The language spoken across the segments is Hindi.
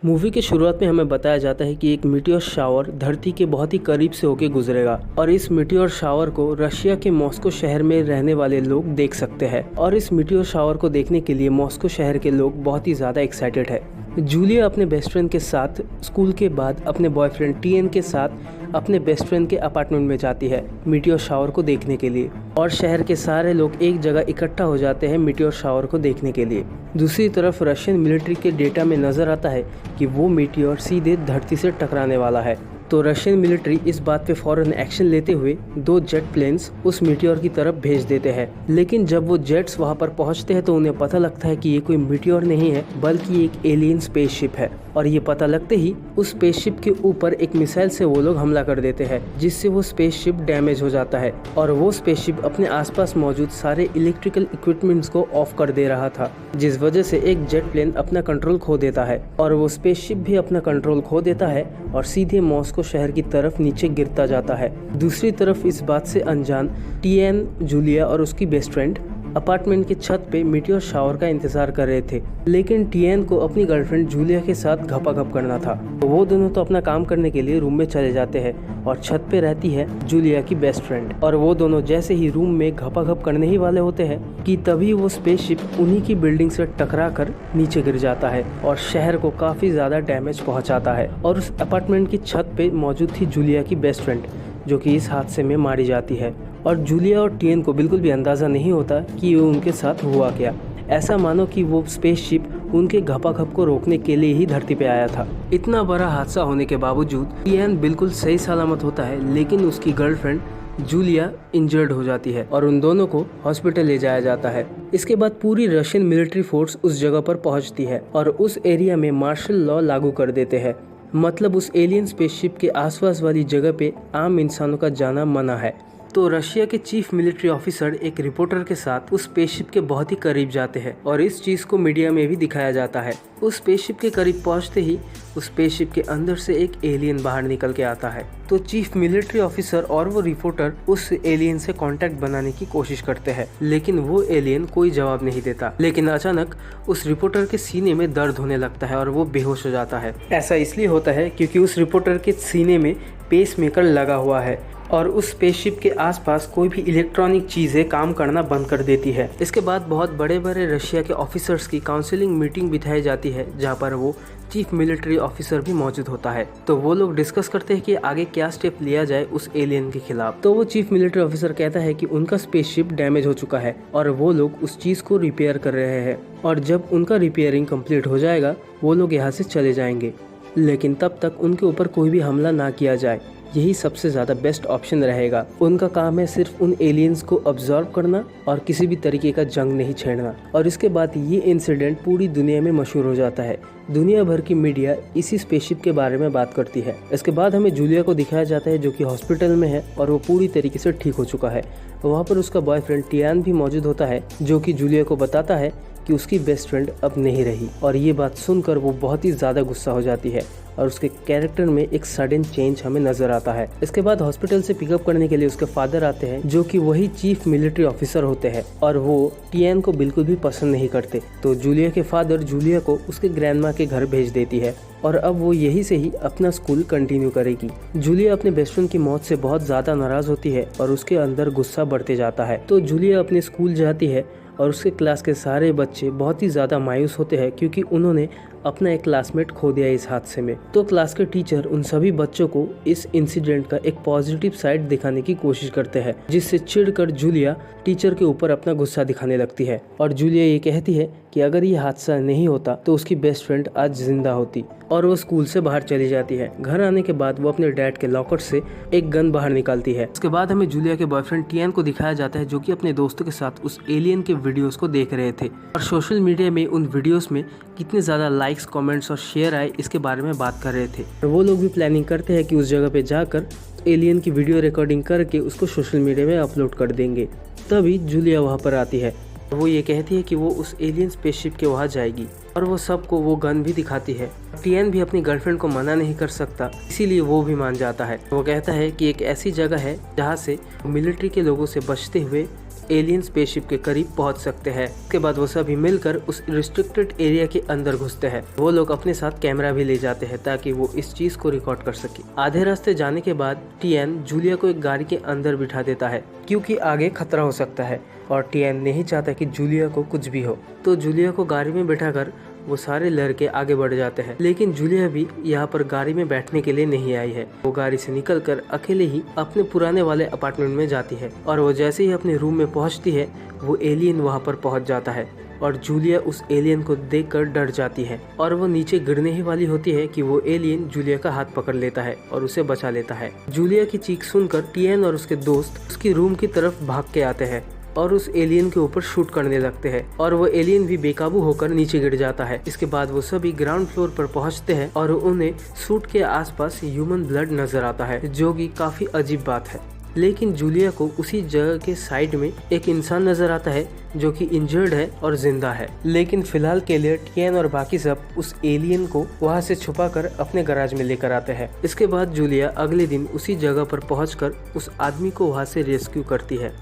मूवी के शुरुआत में हमें बताया जाता है कि एक मीटियोर शावर धरती के बहुत ही करीब से होकर गुजरेगा और इस मीटियोर शावर को रशिया के मॉस्को शहर में रहने वाले लोग देख सकते हैं और इस मीटियोर शावर को देखने के लिए मॉस्को शहर के लोग बहुत ही ज़्यादा एक्साइटेड है। जूलिया अपने बेस्ट फ्रेंड के साथ स्कूल के बाद अपने बॉयफ्रेंड टीएन के साथ अपने बेस्ट फ्रेंड के अपार्टमेंट में जाती है मीटियोर शावर को देखने के लिए और शहर के सारे लोग एक जगह इकट्ठा हो जाते हैं मीटियोर शावर को देखने के लिए। दूसरी तरफ रशियन मिलिट्री के डेटा में नजर आता है कि वो मीटियोर सीधे धरती से टकराने वाला है। तो रशियन मिलिट्री इस बात पे फौरन एक्शन लेते हुए 2 जेट प्लेन्स उस मीटियोर की तरफ भेज देते हैं। लेकिन जब वो जेट्स वहां पर पहुंचते हैं तो उन्हें पता लगता है कि ये कोई मीटियोर नहीं है बल्कि एक एलियन स्पेसशिप है और ये पता लगते ही उस स्पेसशिप के ऊपर एक मिसाइल से वो लोग हमला कर देते हैं जिससे वो स्पेसशिप डैमेज हो जाता है और वो स्पेसशिप अपने आसपास मौजूद सारे इलेक्ट्रिकल इक्विपमेंट्स को ऑफ कर दे रहा था, जिस वजह से एक जेट प्लेन अपना कंट्रोल खो देता है और वो स्पेसशिप भी अपना कंट्रोल खो देता है और सीधे मॉस्को शहर की तरफ नीचे गिरता जाता है। दूसरी तरफ इस बात से अनजान टीएन, जूलिया और उसकी बेस्ट फ्रेंड अपार्टमेंट की छत पे मीटियोर शावर का इंतजार कर रहे थे, लेकिन टीएन को अपनी गर्लफ्रेंड जूलिया के साथ घपाघप करना था। तो वो दोनों तो अपना काम करने के लिए रूम में चले जाते हैं और छत पे रहती है जूलिया की बेस्ट फ्रेंड और वो दोनों जैसे ही रूम में घपाघप करने ही वाले होते हैं कि तभी वो स्पेसशिप उन्हीं की बिल्डिंग से टकरा कर नीचे गिर जाता है और शहर को काफी ज्यादा डैमेज पहुंचाता है और उस अपार्टमेंट की छत पे मौजूद थी जूलिया की बेस्ट फ्रेंड जो कि इस हादसे में मारी जाती है और जूलिया और टीएन को बिल्कुल भी अंदाज़ा नहीं होता कि वो उनके साथ हुआ क्या। ऐसा मानो कि वो स्पेसशिप उनके घपाघप को रोकने के लिए ही धरती पे आया था। इतना बड़ा हादसा होने के बावजूद टीएन बिल्कुल सही सलामत होता है, लेकिन उसकी गर्लफ्रेंड जूलिया इंजर्ड हो जाती है और उन दोनों को हॉस्पिटल ले जाया जाता है। इसके बाद पूरी रशियन मिलिट्री फोर्स उस जगह पर पहुंचती है और उस एरिया में मार्शल लॉ लागू कर देते हैं। मतलब उस एलियन स्पेसशिप के आसपास वाली जगह पे आम इंसानों का जाना मना है। तो रशिया के चीफ मिलिट्री ऑफिसर एक रिपोर्टर के साथ उस स्पेसशिप के बहुत ही करीब जाते हैं और इस चीज को मीडिया में भी दिखाया जाता है। उस स्पेसशिप के करीब पहुंचते ही उस स्पेसशिप के अंदर से एक एलियन बाहर निकल के आता है। तो चीफ मिलिट्री ऑफिसर और वो रिपोर्टर उस एलियन से कांटेक्ट बनाने की कोशिश करते हैं, लेकिन वो एलियन कोई जवाब नहीं देता। लेकिन अचानक उस रिपोर्टर के सीने में दर्द होने लगता है और वो बेहोश हो जाता है। ऐसा इसलिए होता है क्योंकि उस रिपोर्टर के सीने में पेसमेकर लगा हुआ है और उस स्पेसशिप के आसपास कोई भी इलेक्ट्रॉनिक चीजें काम करना बंद कर देती है। इसके बाद बहुत बड़े बड़े रशिया के ऑफिसर्स की काउंसलिंग मीटिंग बिठाई जाती है जहाँ पर वो चीफ मिलिट्री ऑफिसर भी मौजूद होता है। तो वो लोग डिस्कस करते हैं कि आगे क्या स्टेप लिया जाए उस एलियन के खिलाफ। तो वो चीफ मिलिट्री ऑफिसर कहता है कि उनका स्पेसशिप डैमेज हो चुका है और वो लोग उस चीज को रिपेयर कर रहे हैं और जब उनका रिपेयरिंग कंप्लीट हो जाएगा वो लोग यहाँ से चले जाएंगे, लेकिन तब तक उनके ऊपर कोई भी हमला ना किया जाए, यही सबसे ज़्यादा बेस्ट ऑप्शन रहेगा। उनका काम है सिर्फ उन एलियंस को ऑब्जर्व करना और किसी भी तरीके का जंग नहीं छेड़ना। और इसके बाद ये इंसिडेंट पूरी दुनिया में मशहूर हो जाता है। दुनिया भर की मीडिया इसी स्पेसशिप के बारे में बात करती है। इसके बाद हमें जूलिया को दिखाया जाता है जो कि हॉस्पिटल में है और वो पूरी तरीके से ठीक हो चुका है। वहाँ पर उसका बॉयफ्रेंड टियान भी मौजूद होता है जो कि जूलिया को बताता है कि उसकी बेस्ट फ्रेंड अब नहीं रही और ये बात सुनकर वो बहुत ही ज़्यादा गुस्सा हो जाती है और उसके कैरेक्टर में एक सडन चेंज हमें नजर आता है। इसके बाद हॉस्पिटल से पिकअप करने के लिए उसके फादर आते हैं जो कि वही चीफ मिलिट्री ऑफिसर होते हैं और वो टीएन को बिल्कुल भी पसंद नहीं करते। तो जूलिया के फादर जूलिया को उसके ग्रैंडमा के घर भेज देती है और अब वो यही से ही अपना स्कूल कंटिन्यू करेगी। जूलिया अपने बेस्ट फ्रेंड की मौत से बहुत ज्यादा नाराज होती है और उसके अंदर गुस्सा बढ़ते जाता है। तो जूलिया अपने स्कूल जाती है और उसके क्लास के सारे बच्चे बहुत ही ज़्यादा मायूस होते हैं क्योंकि उन्होंने अपना एक क्लासमेट खो दिया इस हादसे में। तो क्लास के टीचर उन सभी बच्चों को इस इंसिडेंट का एक पॉजिटिव साइड दिखाने की कोशिश करते हैं, जिससे चिढ़कर जूलिया टीचर के ऊपर अपना गुस्सा दिखाने लगती है और जूलिया ये कहती है कि अगर ये हादसा नहीं होता तो उसकी बेस्ट फ्रेंड आज जिंदा होती और वो स्कूल से बाहर चली जाती है। घर आने के बाद वो अपने डैड के लॉकर से एक गन बाहर निकालती है। उसके बाद हमें जूलिया के बॉयफ्रेंड टियान को दिखाया जाता है जो कि अपने दोस्तों के साथ उस एलियन के वीडियोस को देख रहे थे और सोशल मीडिया में उन वीडियोस में कितने ज्यादा लाइक्स, कमेंट्स और शेयर आए इसके बारे में बात कर रहे थे। और वो लोग भी प्लानिंग करते हैं कि उस जगह पे जाकर एलियन की वीडियो रिकॉर्डिंग करके उसको सोशल मीडिया में अपलोड कर देंगे। तभी जूलिया वहाँ पर आती है। वो ये कहती है कि वो उस एलियन स्पेसशिप के वहाँ जाएगी और वो सबको वो गन भी दिखाती है। टियान भी अपनी गर्लफ्रेंड को मना नहीं कर सकता, इसीलिए वो भी मान जाता है। वो कहता है कि एक ऐसी जगह है जहाँ से मिलिट्री के लोगों से बचते हुए एलियन स्पेसशिप के करीब पहुंच सकते हैं। उसके बाद वो सभी मिलकर उस रिस्ट्रिक्टेड एरिया के अंदर घुसते हैं। वो लोग अपने साथ कैमरा भी ले जाते हैं ताकि वो इस चीज को रिकॉर्ड कर सके। आधे रास्ते जाने के बाद टियान जूलिया को एक गाड़ी के अंदर बिठा देता है क्योंकि आगे खतरा हो सकता है और टियान नहीं चाहता कि जूलिया को कुछ भी हो। तो जूलिया को गाड़ी में बिठाकर वो सारे लड़के आगे बढ़ जाते हैं, लेकिन जूलिया भी यहाँ पर गाड़ी में बैठने के लिए नहीं आई है। वो गाड़ी से निकलकर अकेले ही अपने पुराने वाले अपार्टमेंट में जाती है और वो जैसे ही अपने रूम में पहुँचती है वो एलियन वहाँ पर पहुँच जाता है और जूलिया उस एलियन को देखकर डर जाती है और वो नीचे गिरने ही वाली होती है कि वो एलियन जूलिया का हाथ पकड़ लेता है और उसे बचा लेता है। जूलिया की चीख सुनकर टियान और उसके दोस्त उसकी रूम की तरफ भाग के आते हैं और उस एलियन के ऊपर शूट करने लगते हैं और वो एलियन भी बेकाबू होकर नीचे गिर जाता है। इसके बाद वो सभी ग्राउंड फ्लोर पर पहुंचते हैं और उन्हें सूट के आसपास ह्यूमन ब्लड नजर आता है, जो कि काफी अजीब बात है। लेकिन जूलिया को उसी जगह के साइड में एक इंसान नजर आता है जो कि इंजर्ड है और जिंदा है। लेकिन फिलहाल के लिए टियान और बाकी सब उस एलियन को वहां से छुपाकर अपने गैराज में लेकर आते हैं। इसके बाद जूलिया अगले दिन उसी जगह पर पहुंचकर उस आदमी को वहां से रेस्क्यू करती है,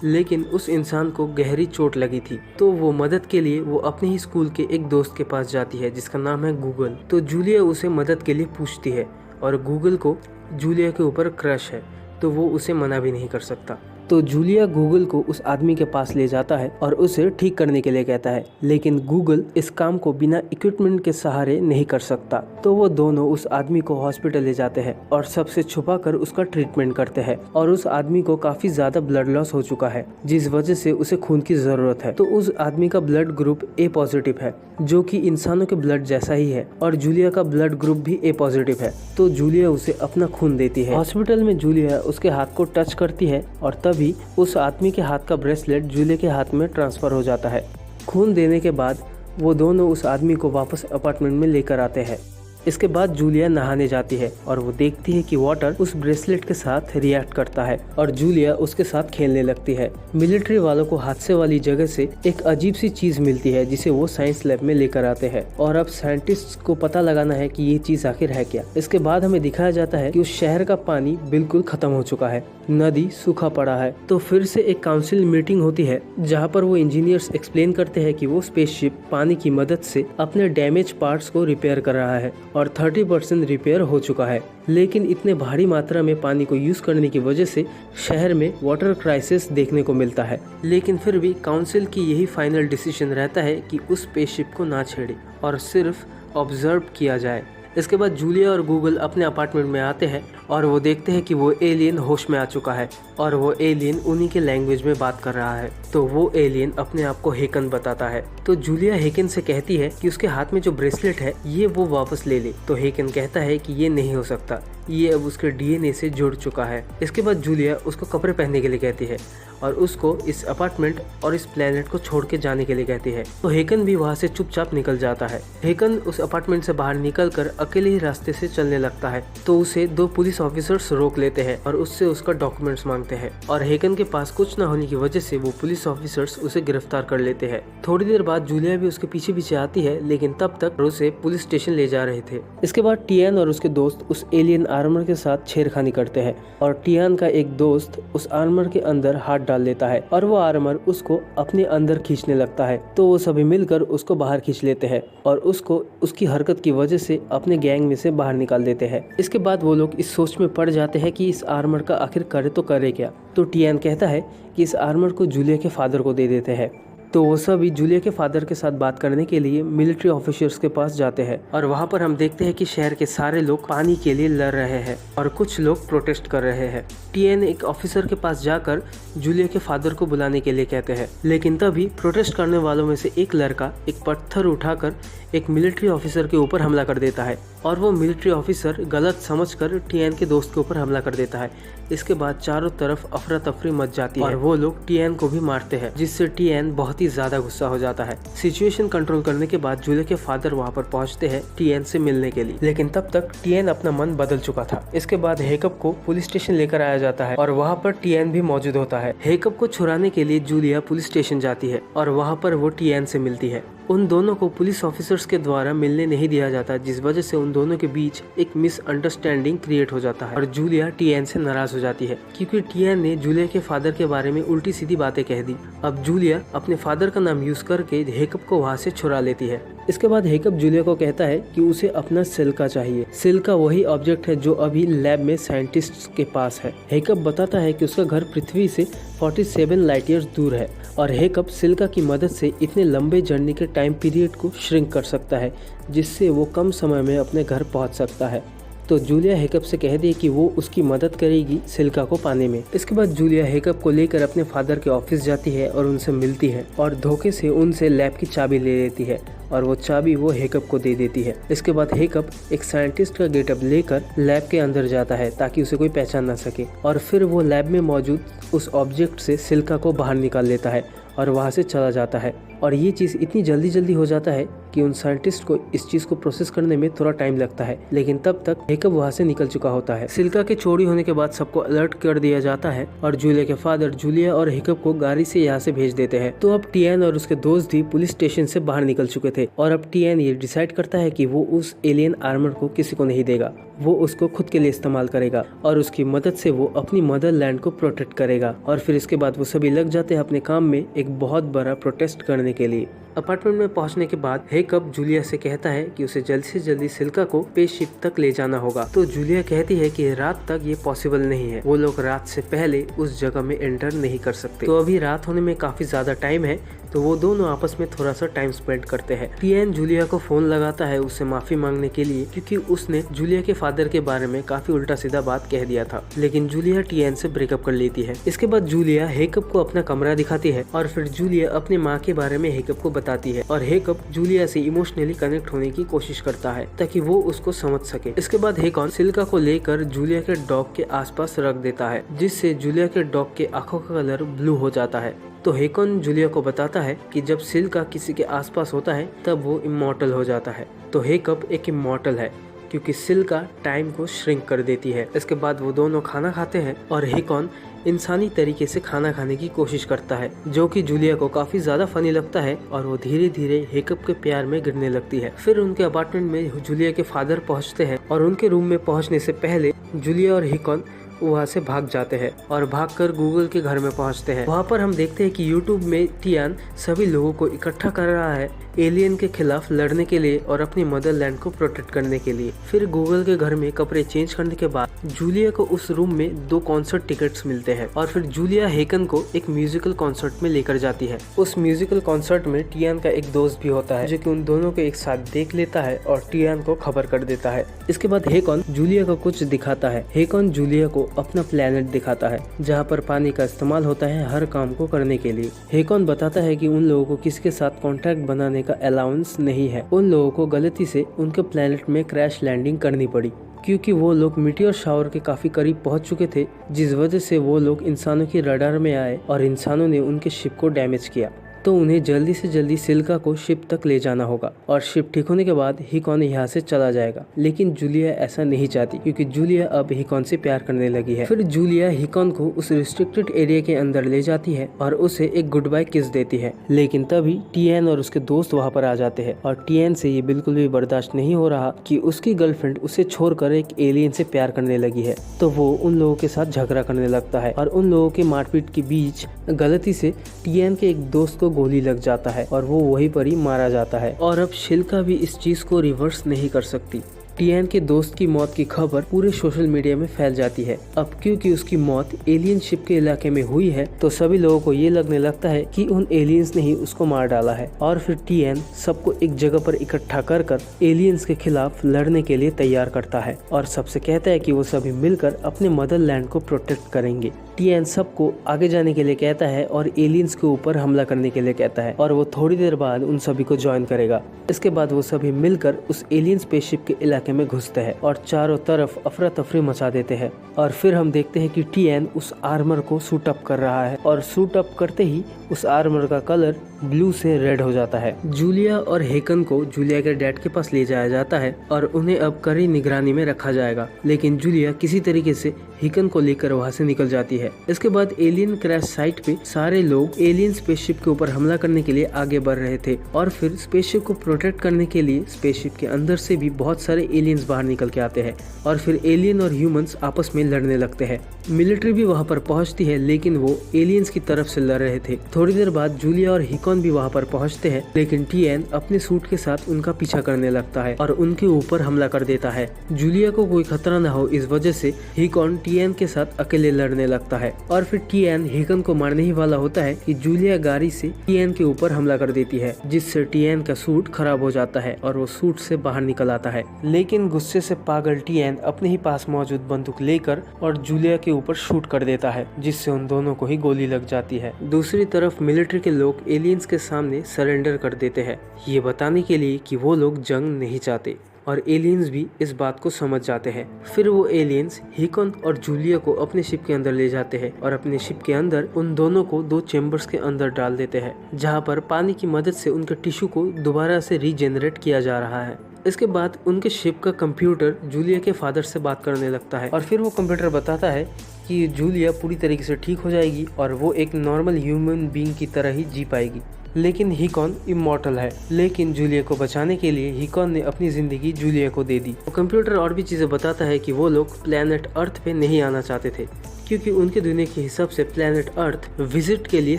लेकिन उस इंसान को गहरी चोट लगी थी। तो वो मदद के लिए वो अपने ही स्कूल के एक दोस्त के पास जाती है जिसका नाम है गूगल। तो जूलिया उसे मदद के लिए पूछती है और गूगल को जूलिया के ऊपर क्रश है, तो वो उसे मना भी नहीं कर सकता। तो जूलिया गूगल को उस आदमी के पास ले जाता है और उसे ठीक करने के लिए कहता है, लेकिन गूगल इस काम को बिना इक्विपमेंट के सहारे नहीं कर सकता। तो वो दोनों उस आदमी को हॉस्पिटल ले जाते हैं और सबसे छुपाकर उसका ट्रीटमेंट करते हैं और उस आदमी को काफी ज्यादा ब्लड लॉस हो चुका है, जिस वजह से उसे खून की जरूरत है। तो उस आदमी का ब्लड ग्रुप ए पॉजिटिव है, जो कि इंसानों के ब्लड जैसा ही है, और जूलिया का ब्लड ग्रुप भी ए पॉजिटिव है। तो जूलिया उसे अपना खून देती है। हॉस्पिटल में जूलिया उसके हाथ को टच करती है और तभी उस आदमी के हाथ का ब्रेसलेट जूलिया के हाथ में ट्रांसफर हो जाता है। खून देने के बाद वो दोनों उस आदमी को वापस अपार्टमेंट में लेकर आते हैं। इसके बाद जूलिया नहाने जाती है और वो देखती है कि वाटर उस ब्रेसलेट के साथ रिएक्ट करता है और जूलिया उसके साथ खेलने लगती है। मिलिट्री वालों को हादसे वाली जगह से एक अजीब सी चीज मिलती है जिसे वो साइंस लैब में लेकर आते हैं और अब साइंटिस्ट को पता लगाना है कि ये चीज आखिर है क्या। इसके बाद हमें दिखाया जाता है कि उस शहर का पानी बिल्कुल खत्म हो चुका है, नदी सूखा पड़ा है। तो फिर से एक काउंसिल मीटिंग होती है जहाँ पर वो इंजीनियर्स एक्सप्लेन करते हैं कि वो स्पेसशिप पानी की मदद से अपने डैमेज पार्ट्स को रिपेयर कर रहा है और 30% रिपेयर हो चुका है। लेकिन इतने भारी मात्रा में पानी को यूज करने की वजह से शहर में वाटर क्राइसिस देखने को मिलता है। लेकिन फिर भी काउंसिल की यही फाइनल डिसीजन रहता है कि उस स्पेसशिप को ना छेड़े और सिर्फ ऑब्जर्व किया जाए। इसके बाद जूलिया और गूगल अपने अपार्टमेंट में आते हैं और वो देखते हैं कि वो एलियन होश में आ चुका है और वो एलियन उन्हीं के लैंग्वेज में बात कर रहा है। तो वो एलियन अपने आप को हेकन बताता है। तो जूलिया हेकन से कहती है कि उसके हाथ में जो ब्रेसलेट है ये वो वापस ले ले। तो हेकन कहता है कि ये नहीं हो सकता, ये अब उसके डीएनए से जुड़ चुका है। इसके बाद जूलिया उसको कपड़े पहनने के लिए कहती है और उसको इस अपार्टमेंट और इस प्लेनेट को छोड़ के जाने के लिए कहती है। तो हेकन भी वहाँ से चुपचाप निकल जाता है। हेकन उस अपार्टमेंट से बाहर निकलकर अकेले ही रास्ते से चलने लगता है। तो उसे 2 पुलिस ऑफिसर्स रोक लेते हैं और उससे उसका डॉक्यूमेंट्स मांगते हैं और हेकन के पास कुछ न होने की वजह से वो पुलिस ऑफिसर्स उसे गिरफ्तार कर लेते हैं। थोड़ी देर बाद जूलिया भी उसके पीछे पीछे आती है, लेकिन तब तक उसे पुलिस स्टेशन ले जा रहे थे। इसके बाद टियान और उसके दोस्त उस एलियन आर्मर के साथ छेड़खानी करते हैं और टियान का एक दोस्त उस आर्मर के अंदर हाथ डाल लेता है और वो आर्मर उसको अपने अंदर खींचने लगता है। तो वो सभी मिलकर उसको बाहर खींच लेते हैं और उसको उसकी हरकत की वजह से अपने गैंग में से बाहर निकाल देते हैं। इसके बाद वो लोग इस सोच में पड़ जाते हैं कि इस आर्मर का आखिर करे तो करे क्या। तो टियान कहता है कि इस आर्मर को जूलिया के फादर को दे देते हैं। तो वो सभी जूलिया के फादर के साथ बात करने के लिए मिलिट्री ऑफिसर्स के पास जाते हैं और वहाँ पर हम देखते हैं कि शहर के सारे लोग पानी के लिए लड़ रहे हैं और कुछ लोग प्रोटेस्ट कर रहे हैं। टियान एक ऑफिसर के पास जाकर जूलिया के फादर को बुलाने के लिए कहते हैं, लेकिन तभी प्रोटेस्ट करने वालों में से एक लड़का एक पत्थर उठाकर एक मिलिट्री ऑफिसर के ऊपर हमला कर देता है और वो मिलिट्री ऑफिसर गलत समझकर टियान के दोस्त के ऊपर हमला कर देता है। इसके बाद चारों तरफ अफरा तफरी मच जाती है और वो लोग टियान को भी मारते हैं, जिससे टियान बहुत ही ज्यादा गुस्सा हो जाता है। सिचुएशन कंट्रोल करने के बाद जूलिया के फादर वहाँ पर पहुँचते हैं टियान से मिलने के लिए, लेकिन तब तक टियान अपना मन बदल चुका था। इसके बाद हेकअप को पुलिस स्टेशन लेकर आया जाता है और वहाँ पर टियान भी मौजूद होता है। हेकअप को छुड़ाने के लिए जूलिया पुलिस स्टेशन जाती है और वहाँ पर वो टियान से मिलती है उन दोनों को पुलिस ऑफिसर्स के द्वारा मिलने नहीं दिया जाता, जिस वजह से उन दोनों के बीच एक मिसअंडरस्टैंडिंग क्रिएट हो जाता है और जूलिया टीएन से नाराज हो जाती है क्योंकि टीएन ने जूलिया के फादर के बारे में उल्टी सीधी बातें कह दी। अब जूलिया अपने फादर का नाम यूज करके हेकअप को वहाँ से छुड़ा लेती है। इसके बाद हेकअप जूलिया को कहता है कि उसे अपना सिल्का चाहिए। सिल्का वही ऑब्जेक्ट है जो अभी लैब में साइंटिस्ट्स के पास है। हेकअप बताता है कि उसका घर पृथ्वी से 47 लाइट ईयर्स दूर है और हेकअप सिल्का की मदद से इतने लंबे जर्नी के टाइम पीरियड को श्रिंक कर सकता है, जिससे वो कम समय में अपने घर पहुंच सकता है। तो जूलिया हेकअप से कह दे कि वो उसकी मदद करेगी सिल्का को पाने में। इसके बाद जूलिया हेकअप को लेकर अपने फादर के ऑफिस जाती है और उनसे मिलती है और धोखे से उनसे लैब की चाबी ले लेती है और वो चाबी वो हेकअप को दे देती है। इसके बाद हेकअप एक साइंटिस्ट का गेटअप लेकर लैब के अंदर जाता है ताकि उसे कोई पहचान ना सके और फिर वो लैब में मौजूद उस ऑब्जेक्ट से सिल्का को बाहर निकाल लेता है और वहाँ से चला जाता है। और ये चीज़ इतनी जल्दी हो जाता है कि उन साइंटिस्ट को इस चीज़ को प्रोसेस करने में थोड़ा टाइम लगता है, लेकिन तब तक हेकअप वहाँ से निकल चुका होता है। सिल्का के चोरी होने के बाद सबको अलर्ट कर दिया जाता है और जूलिया के फादर जूलिया और हेकअप को गाड़ी से यहाँ से भेज देते हैं। तो अब टीएन और उसके दोस्त भी पुलिस स्टेशन से बाहर निकल चुके थे और अब टीएन ये डिसाइड करता है कि वो उस एलियन आर्मर को किसी को नहीं देगा, वो उसको खुद के लिए इस्तेमाल करेगा और उसकी मदद से वो अपनी मदरलैंड को प्रोटेक्ट करेगा। और फिर इसके बाद वो सभी लग जाते हैं अपने काम में एक बहुत बड़ा प्रोटेस्ट करने के लिए। अपार्टमेंट में पहुंचने के बाद हेकअप जूलिया से कहता है कि उसे जल्दी से जल्दी सिल्का को स्पेसशिप तक ले जाना होगा। तो जूलिया कहती है कि रात तक ये पॉसिबल नहीं है, वो लोग रात से पहले उस जगह में एंटर नहीं कर सकते। तो अभी रात होने में काफी ज्यादा टाइम है, तो वो दोनों आपस में थोड़ा सा टाइम स्पेंड करते हैं। टीएन जूलिया को फोन लगाता है उससे माफी मांगने के लिए क्योंकि उसने जूलिया के फादर के बारे में काफी उल्टा सीधा बात कह दिया था, लेकिन जूलिया टीएन से ब्रेकअप कर लेती है। इसके बाद जूलिया हेकअप को अपना कमरा दिखाती है और फिर जूलिया अपने माँ के बारे में हेकअप को बताती है और हेकअप जूलिया से इमोशनली कनेक्ट होने की कोशिश करता है ताकि वो उसको समझ सके। इसके बाद हेकॉन सिल्का को लेकर जूलिया के डॉग के आसपास रख देता है, जिससे जूलिया के डॉग के आंखों का कलर ब्लू हो जाता है। तो हेकॉन जूलिया को बताता है कि जब सिल्का किसी के आसपास होता है तब वो इमॉर्टल हो जाता है। तो हेकअप एक इमॉर्टल है क्योंकि सिल्का टाइम को श्रिंक कर देती है। इसके बाद वो दोनों खाना खाते हैं और हेकॉन इंसानी तरीके से खाना खाने की कोशिश करता है, जो कि जूलिया को काफी ज्यादा फनी लगता है और वो धीरे धीरे हेकअप के प्यार में गिरने लगती है। फिर उनके अपार्टमेंट में जूलिया के फादर पहुंचते हैं और उनके रूम में पहुंचने से पहले जूलिया और हेकॉन वहाँ से भाग जाते हैं और भागकर गूगल के घर में पहुँचते हैं। वहाँ पर हम देखते हैं कि यूट्यूब में टियान सभी लोगों को इकट्ठा कर रहा है एलियन के खिलाफ लड़ने के लिए और अपनी मदरलैंड को प्रोटेक्ट करने के लिए। फिर गूगल के घर में कपड़े चेंज करने के बाद जूलिया को उस रूम में 2 कॉन्सर्ट टिकट्स मिलते हैं और फिर जूलिया हेकन को एक म्यूजिकल कॉन्सर्ट में लेकर जाती है। उस म्यूजिकल कॉन्सर्ट में टियान का एक दोस्त भी होता है जो कि उन दोनों को एक साथ देख लेता है और टियान को खबर कर देता है। इसके बाद हेकॉन जूलिया को कुछ दिखाता है। हेकॉन जूलिया को अपना प्लेनेट दिखाता है जहाँ पर पानी का इस्तेमाल होता है हर काम को करने के लिए। हेकॉन बताता है कि उन लोगों को किसी के साथ कॉन्टैक्ट बनाने का अलाउंस नहीं है। उन लोगों को गलती से उनके प्लेनेट में क्रैश लैंडिंग करनी पड़ी क्योंकि वो लोग मीटियोर शावर के काफी करीब पहुंच चुके थे, जिस वजह से वो लोग इंसानों की रडार में आए और इंसानों ने उनके शिप को डैमेज किया। तो उन्हें जल्दी से जल्दी सिल्का को शिप तक ले जाना होगा और शिप ठीक होने के बाद हिकॉन यहाँ से चला जाएगा। लेकिन जूलिया ऐसा नहीं चाहती क्योंकि जूलिया अब हिकॉन से प्यार करने लगी है। फिर जूलिया हिकॉन को उस रिस्ट्रिक्टेड एरिया के अंदर ले जाती है और उसे एक गुड बाय किस देती है। लेकिन तभी टीएन और उसके दोस्त वहाँ पर आ जाते हैं और टीएन से ये बिल्कुल भी बर्दाश्त नहीं हो रहा कि उसकी गर्लफ्रेंड उसे छोड़कर एक एलियन से प्यार करने लगी है। तो वो उन लोगों के साथ झगड़ा करने लगता है और उन लोगों के मारपीट के बीच गलती से टीएन के एक दोस्त को गोली लग जाता है और वो वहीं पर ही मारा जाता है। और अब सिल्का भी इस चीज को रिवर्स नहीं कर सकती। टीएन के दोस्त की मौत की खबर पूरे सोशल मीडिया में फैल जाती है। अब क्योंकि उसकी मौत एलियन शिप के इलाके में हुई है तो सभी लोगों को ये लगने लगता है कि उन एलियंस ने ही उसको मार डाला है और फिर टीएन सबको एक जगह पर इकट्ठा कर एलियंस के खिलाफ लड़ने के लिए तैयार करता है और सबसे कहता है कि वो सभी मिलकर अपने मदरलैंड को प्रोटेक्ट करेंगे। टीएन सबको आगे जाने के लिए कहता है और एलियंस के ऊपर हमला करने के लिए कहता है और वो थोड़ी देर बाद उन सभी को ज्वाइन करेगा। इसके बाद वो सभी मिलकर उस एलियन स्पेसशिप के इलाके इलाके में घुसते हैं और चारों तरफ अफरा तफरी मचा देते हैं। और फिर हम देखते हैं कि टिएन उस आर्मर को सूट अप कर रहा है और सूट अप करते ही उस आर्मर का कलर ब्लू से रेड हो जाता है। जूलिया और हेकन को जूलिया के डैड के पास ले जाया जाता है और उन्हें अब कड़ी निगरानी में रखा जाएगा, लेकिन जूलिया किसी तरीके से हेकन को लेकर वहाँ से निकल जाती है। इसके बाद एलियन क्रैश साइट पे सारे लोग एलियन स्पेसशिप के ऊपर हमला करने के लिए आगे बढ़ रहे थे और फिर स्पेसशिप को प्रोटेक्ट करने के लिए स्पेसशिप के अंदर से भी बहुत सारे एलियंस बाहर निकल के आते हैं और फिर एलियन और ह्यूमंस आपस में लड़ने लगते हैं। मिलिट्री भी वहाँ पर पहुँचती है, लेकिन वो एलियंस की तरफ से लड़ रहे थे। थोड़ी देर बाद जूलिया और हिकॉन भी वहाँ पर पहुँचते हैं, लेकिन टिएन अपने सूट के साथ उनका पीछा करने लगता है और उनके ऊपर हमला कर देता है। जूलिया को कोई खतरा न हो इस वजह से हिकॉन टिएन के साथ अकेले लड़ने लगता है और फिर टिएन हिकॉन को मारने ही वाला होता है कि जूलिया गाड़ी से टिएन के ऊपर हमला कर देती है, जिससे टिएन का सूट खराब हो जाता है और वो सूट से बाहर निकल आता है। लेकिन गुस्से से पागल टिएन अपने ही पास मौजूद बंदूक लेकर और जूलिया के ऊपर शूट कर देता है, जिससे उन दोनों को ही गोली लग जाती है। दूसरी तरफ मिलिट्री के लोग एलियंस के सामने सरेंडर कर देते हैं, ये बताने के लिए कि वो लोग जंग नहीं चाहते और एलियंस भी इस बात को समझ जाते हैं। फिर वो एलियंस हिकॉन और जूलिया को अपने शिप के अंदर ले जाते हैं और अपने शिप के अंदर उन दोनों को 2 चेम्बर्स के अंदर डाल देते हैं, जहाँ पर पानी की मदद से उनके टिश्यू को दोबारा से रीजेनरेट किया जा रहा है। इसके बाद उनके शिप का कंप्यूटर जूलिया के फादर से बात करने लगता है और फिर वो कंप्यूटर बताता है कि जूलिया पूरी तरीके से ठीक हो जाएगी और वो एक नॉर्मल ह्यूमन बीइंग की तरह ही जी पाएगी। लेकिन हिकॉन इमॉर्टल है, लेकिन जूलिया को बचाने के लिए हिकॉन ने अपनी जिंदगी जूलिया को दे दी। तो कंप्यूटर और भी चीजें बताता है कि वो लोग प्लेनेट अर्थ पे नहीं आना चाहते थे, क्योंकि उनके दुनिया के हिसाब से प्लेनेट अर्थ विजिट के लिए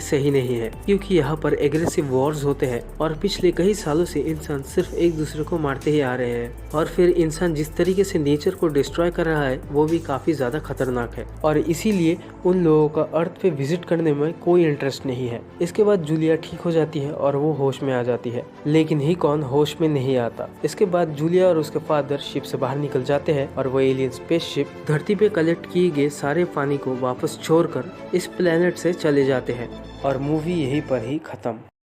सही नहीं है, क्योंकि यहाँ पर एग्रेसिव वॉर्स होते हैं और पिछले कई सालों से इंसान सिर्फ एक दूसरे को मारते ही आ रहे हैं और फिर इंसान जिस तरीके से नेचर को डिस्ट्रॉय कर रहा है वो भी काफी ज्यादा खतरनाक है और इसीलिए उन लोगों का अर्थ पे विजिट करने में कोई इंटरेस्ट नहीं है। इसके बाद जूलिया ठीक हो जाती है और वो होश में आ जाती है, लेकिन हिकॉन होश में नहीं आता। इसके बाद जूलिया और उसके फादर शिप से बाहर निकल जाते हैं और वो एलियन स्पेसशिप धरती पे कलेक्ट किए गए सारे पानी को वापस छोड़कर इस प्लेनेट से चले जाते हैं और मूवी यहीं पर ही खत्म।